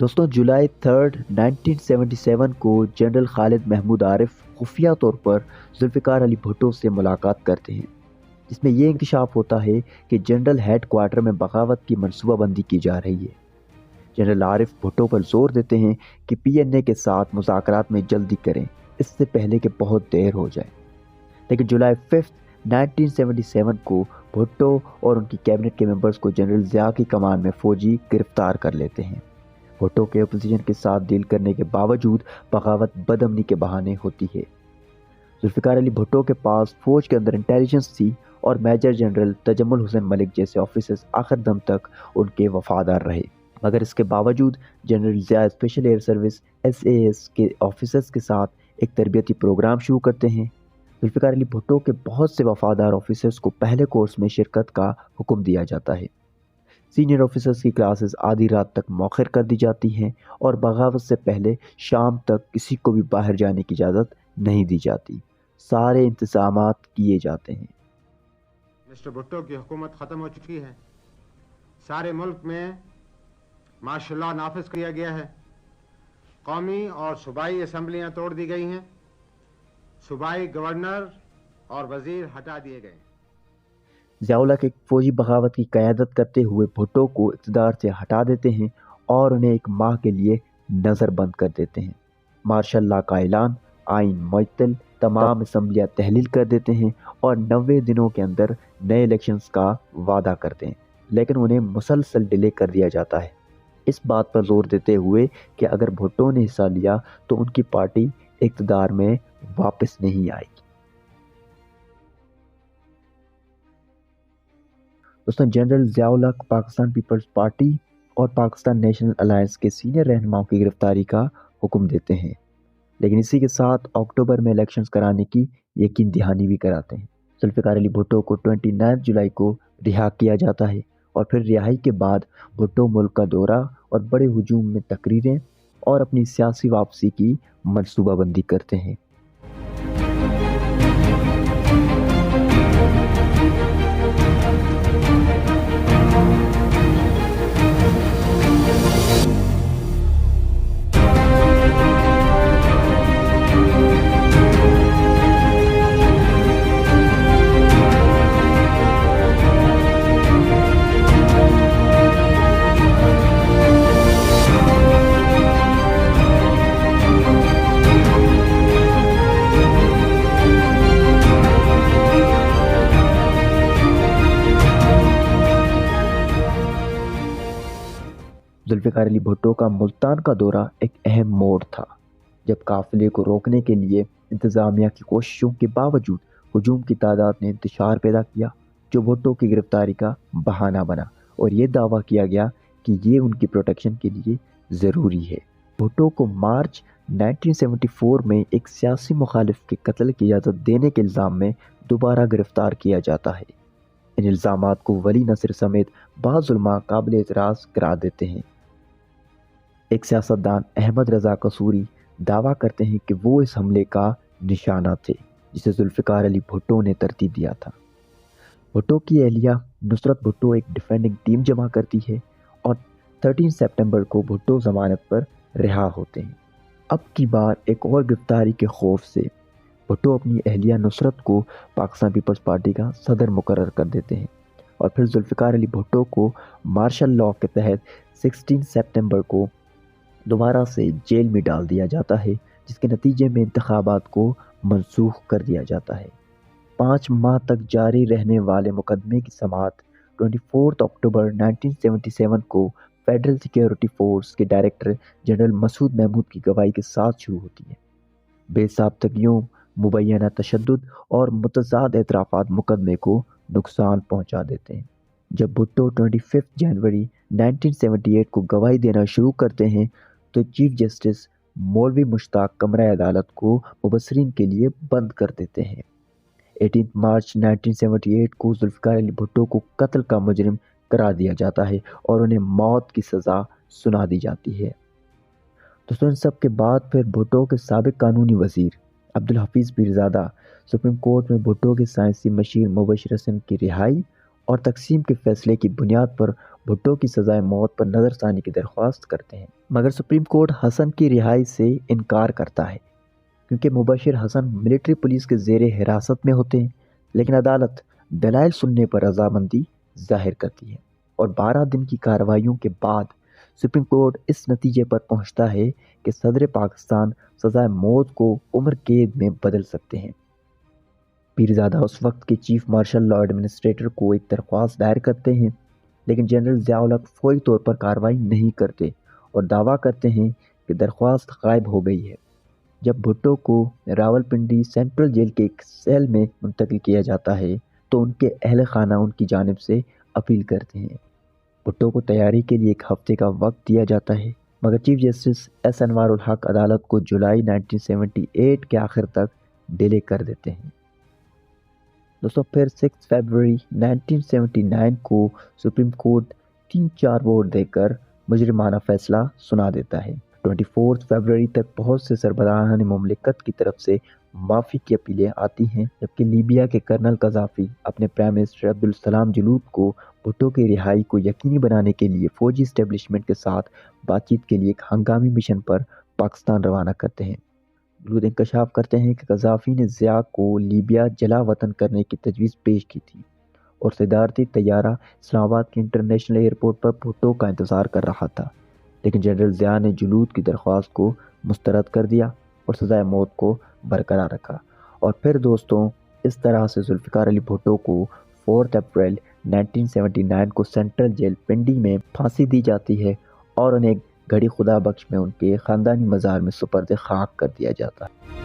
دوستوں جولائی 3 1977 کو جنرل خالد محمود عارف خفیہ طور پر ذوالفقار علی بھٹو سے ملاقات کرتے ہیں، جس میں یہ انکشاف ہوتا ہے کہ جنرل ہیڈ کوارٹر میں بغاوت کی منصوبہ بندی کی جا رہی ہے۔ جنرل عارف بھٹو پر زور دیتے ہیں کہ پی این اے کے ساتھ مذاکرات میں جلدی کریں، اس سے پہلے کہ بہت دیر ہو جائے۔ لیکن جولائی 5 1977 کو بھٹو اور ان کی کیبنٹ کے ممبرز کو جنرل ضیاء کی کمان میں فوجی گرفتار کر لیتے ہیں۔ بھٹو کے اپوزیشن کے ساتھ ڈیل کرنے کے باوجود بغاوت بدامنی کے بہانے ہوتی ہے۔ ذوالفقار علی بھٹو کے پاس فوج کے اندر انٹیلیجنس تھی اور میجر جنرل تجمل حسین ملک جیسے آفیسرز آخر دم تک ان کے وفادار رہے، مگر اس کے باوجود general Zia special year service SAS کے آفیسرز کے ساتھ ایک تربیتی پروگرام شروع کرتے ہیں۔ ذوالفقار علی بھٹو کے بہت سے وفادار آفیسرز کو پہلے کورس میں شرکت کا حکم دیا جاتا ہے۔ سینئر آفیسرز کی کلاسز آدھی رات تک مؤخر کر دی جاتی ہیں اور بغاوت سے پہلے شام تک کسی کو بھی باہر جانے کی اجازت نہیں دی جاتی۔ سارے انتظامات کیے جاتے ہیں۔ مسٹر بھٹو کی حکومت ختم ہو چکی ہے، سارے ملک میں مارشل لا نافذ کیا گیا ہے، قومی اور صوبائی اسمبلیاں توڑ دی گئی ہیں، صوبائی گورنر اور وزیر ہٹا دیے گئے۔ ضیاء الحق ایک فوجی بغاوت کی قیادت کرتے ہوئے بھٹو کو اقتدار سے ہٹا دیتے ہیں اور انہیں ایک ماہ کے لیے نظر بند کر دیتے ہیں۔ مارشل لا کا اعلان، آئین معطل، تمام اسمبلیاں تحلیل کر دیتے ہیں اور 90 دنوں کے اندر نئے الیکشنز کا وعدہ کرتے ہیں، لیکن انہیں مسلسل ڈیلے کر دیا جاتا ہے، اس بات پر زور دیتے ہوئے کہ اگر بھٹو نے حصہ لیا تو ان کی پارٹی اقتدار میں واپس نہیں آئے گی۔ دوستوں جنرل ضیاء الحق پاکستان پیپلز پارٹی اور پاکستان نیشنل الائنس کے سینئر رہنماؤں کی گرفتاری کا حکم دیتے ہیں، لیکن اسی کے ساتھ اکتوبر میں الیکشنز کرانے کی یقین دہانی بھی کراتے ہیں۔ ذوالفقار علی بھٹو کو 29 جولائی کو رہا کیا جاتا ہے اور پھر رہائی کے بعد بھٹو ملک کا دورہ اور بڑے ہجوم میں تقریریں اور اپنی سیاسی واپسی کی منصوبہ بندی کرتے ہیں۔ ذوالفقار علی بھٹو کا ملتان کا دورہ ایک اہم موڑ تھا، جب قافلے کو روکنے کے لیے انتظامیہ کی کوششوں کے باوجود ہجوم کی تعداد نے انتشار پیدا کیا، جو بھٹو کی گرفتاری کا بہانہ بنا اور یہ دعویٰ کیا گیا کہ یہ ان کی پروٹیکشن کے لیے ضروری ہے۔ بھٹو کو مارچ 1974 میں ایک سیاسی مخالف کے قتل کی اجازت دینے کے الزام میں دوبارہ گرفتار کیا جاتا ہے۔ ان الزامات کو ولی نصر سمیت بعض علماء قابل اعتراض قرار دیتے ہیں۔ ایک سیاستدان احمد رضا قصوری دعویٰ کرتے ہیں کہ وہ اس حملے کا نشانہ تھے جسے ذوالفقار علی بھٹو نے ترتیب دیا تھا۔ بھٹو کی اہلیہ نصرت بھٹو ایک ڈیفینڈنگ ٹیم جمع کرتی ہے اور 13 سپٹمبر کو بھٹو ضمانت پر رہا ہوتے ہیں۔ اب کی بار ایک اور گرفتاری کے خوف سے بھٹو اپنی اہلیہ نصرت کو پاکستان پیپلز پارٹی کا صدر مقرر کر دیتے ہیں اور پھر ذوالفقار علی بھٹو کو مارشل لا کے تحت 16 سپٹمبر کو دوبارہ سے جیل میں ڈال دیا جاتا ہے، جس کے نتیجے میں انتخابات کو منسوخ کر دیا جاتا ہے۔ 5 ماہ تک جاری رہنے والے مقدمے کی سماعت 24 اکتوبر 1977 کو فیڈرل سیکیورٹی فورس کے ڈائریکٹر جنرل مسعود محمود کی گواہی کے ساتھ شروع ہوتی ہے۔ بے ضابطگیوں، مبینہ تشدد اور متضاد اعترافات مقدمے کو نقصان پہنچا دیتے ہیں۔ جب بھٹو 25 جنوری 1978 کو گواہی دینا شروع کرتے ہیں تو چیف جسٹس مولوی مشتاق کمرہ عدالت کو مبصرین کے لیے بند کر دیتے ہیں۔ 18 مارچ 1978 کو ذوالفقار علی بھٹو کو قتل کا مجرم قرار دیا جاتا ہے اور انہیں موت کی سزا سنا دی جاتی ہے۔ دوستوں ان سب کے بعد پھر بھٹو کے سابق قانونی وزیر عبدالحفیظ پیرزادہ سپریم کورٹ میں بھٹو کے سائنسی مشیر مبشر حسن کی رہائی اور تقسیم کے فیصلے کی بنیاد پر بھٹو کی سزائے موت پر نظر ثانی کی درخواست کرتے ہیں، مگر سپریم کورٹ حسن کی رہائی سے انکار کرتا ہے کیونکہ مبشر حسن ملٹری پولیس کے زیر حراست میں ہوتے ہیں، لیکن عدالت دلائل سننے پر رضامندی ظاہر کرتی ہے اور 12 دن کی کارروائیوں کے بعد سپریم کورٹ اس نتیجے پر پہنچتا ہے کہ صدر پاکستان سزائے موت کو عمر قید میں بدل سکتے ہیں۔ پیرزادہ اس وقت کے چیف مارشل لا ایڈمنسٹریٹر کو ایک درخواست دائر کرتے ہیں، لیکن جنرل ضیاء الحق فوری طور پر کارروائی نہیں کرتے اور دعویٰ کرتے ہیں کہ درخواست غائب ہو گئی ہے۔ جب بھٹو کو راولپنڈی سینٹرل جیل کے ایک سیل میں منتقل کیا جاتا ہے تو ان کے اہل خانہ ان کی جانب سے اپیل کرتے ہیں۔ بھٹو کو تیاری کے لیے 1 ہفتے کا وقت دیا جاتا ہے، مگر چیف جسٹس ایس انوار الحق عدالت کو جولائی 1978 کے آخر تک ڈیلے کر دیتے ہیں۔ دوستوں پھر 6 فروری 1979 کو سپریم کورٹ 3-4 ووٹ دے کر مجرمانہ فیصلہ سنا دیتا ہے۔ 24 فروری تک بہت سے سربراہان مملکت کی طرف سے معافی کی اپیلیں آتی ہیں، جبکہ لیبیا کے کرنل قذافی اپنے پرائم منسٹر عبدالسلام جلود کو بھٹو کی رہائی کو یقینی بنانے کے لیے فوجی اسٹیبلشمنٹ کے ساتھ بات چیت کے لیے ایک ہنگامی مشن پر پاکستان روانہ کرتے ہیں۔ جلود انکشاف کرتے ہیں کہ قذافی نے ضیاء کو لیبیا جلا وطن کرنے کی تجویز پیش کی تھی اور صدارتی طیارہ اسلام آباد کے انٹرنیشنل ایئرپورٹ پر بھٹو کا انتظار کر رہا تھا، لیکن جنرل ضیاء نے جلود کی درخواست کو مسترد کر دیا اور سزائے موت کو برقرار رکھا۔ اور پھر دوستوں اس طرح سے ذوالفقار علی بھٹو کو 4 اپریل 1979 کو سینٹرل جیل پنڈی میں پھانسی دی جاتی ہے اور انہیں گھڑی خدا بخش میں ان کے خاندانی مزار میں سپرد خاک کر دیا جاتا ہے۔